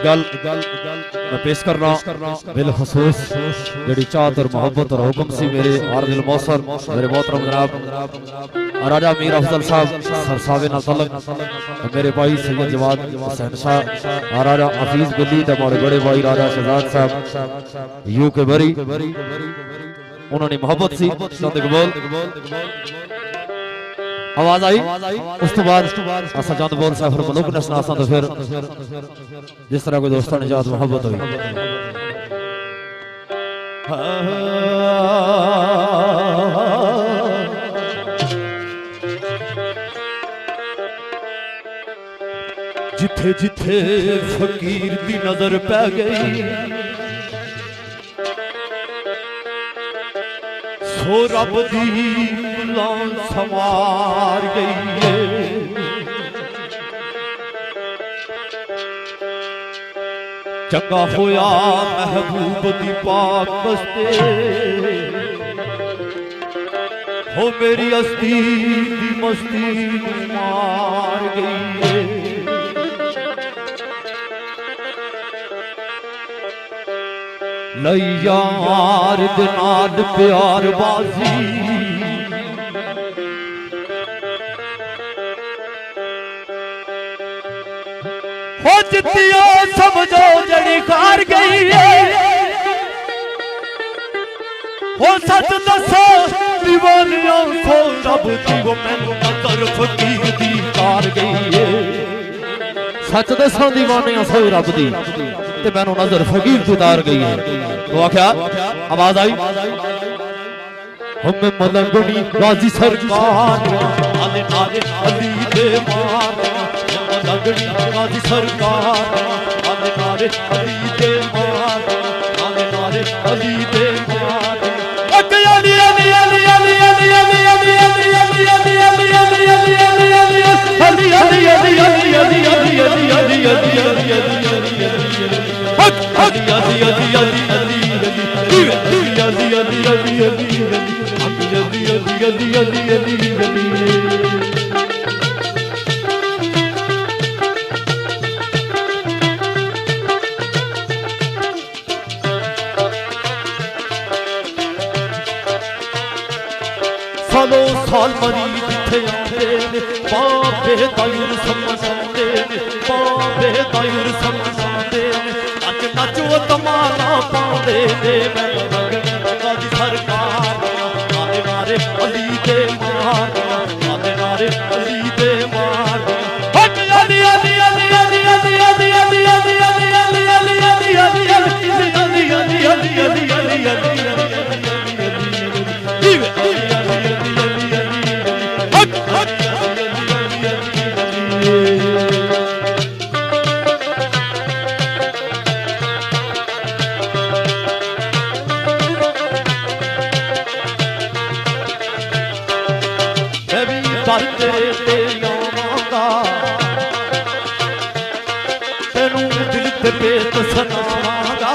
गल मैं पेश करना बिलखसूस जड़ी चाहत और मोहब्बत और हुक्म सी मेरे और दिल मौसर मेरे मोहतरम जनाब राजा मीर अफजल साहब सरसावे नाल तलक मेरे भाई सैयद जवाद हुसैन शाह राजा हफीज बिल्ली ते हमारे बड़े भाई राजा शहजाद साहब यू के बरी उन्होंने मोहब्बत सी चंद बोल आवाज आई उस तो बाद असा चंद बोल साहब मलूक ने सुनासा तो फिर जिस तरह कोई दोस्तों ने जात मोहब्बत हुई जिथे जिथे फकीर दी नजर पै गई सो रब दी गुलाम संवार गई है चंगा होया महबूब दी पाक बस्ते हो मेरी हस्ती दी मस्ती मार गई है यार नाल प्यार बाजी हो जितियो समझो जड़ी कार गई है हो सच दसो दीवानियों को रब दी वो मैनू नजर फकीर दी कार गई है सच दसो दीवानियों को रब दी ते मैनू नजर फकीर दी उतार गई है तो क्या आवाज आई हम मलंगनी गाजी सरकार आले नारे अली दे मार मलंगनी गाजी सरकार आले नारे अली दे मार आले नारे अली दे मार अली अली अली अली अली अली अली अली अली अली अली अली अली अली अली अली अली सालो साल मरीज थे बाबे दायूर समझाते बाबे दायूर समझाते नच नच वो तमाना पाते दे गाजी सरकार आले नारे अली दे मार आले नारे अली दे मार अली अली अली अली अली अली अली अली अली अली अली अली अली पेट सनागा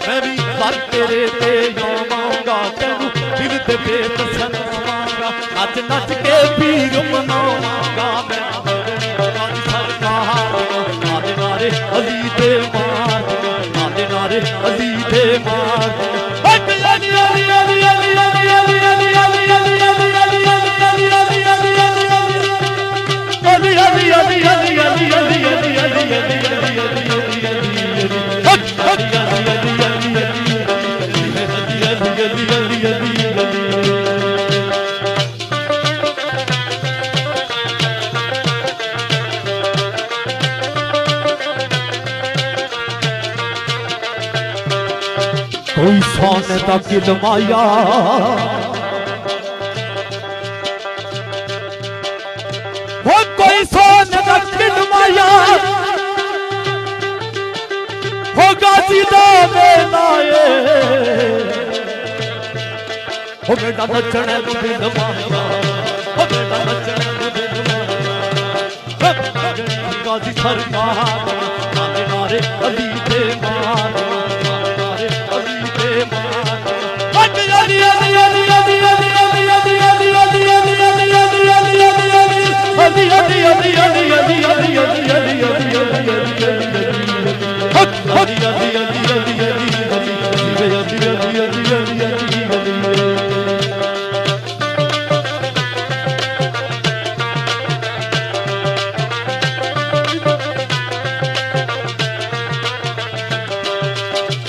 मैं भी कर तेरे ते आवांगा तेनू दिल ते पेट सनागा नच नच के पीर मनावांगा मैं गाजी सरकार आले नारे अली दे मार आले नारे अली दे मार अली अली अली अली अली अली अली अली अली अली कोई सोने का किलमाया वो कोई सोने का किलमाया हो गाजी दा बेलाए हो बेटा नचने नु दिल माया हो बेटा नचने नु दिल माया गाजी सरकार नारे नारे अली दे मार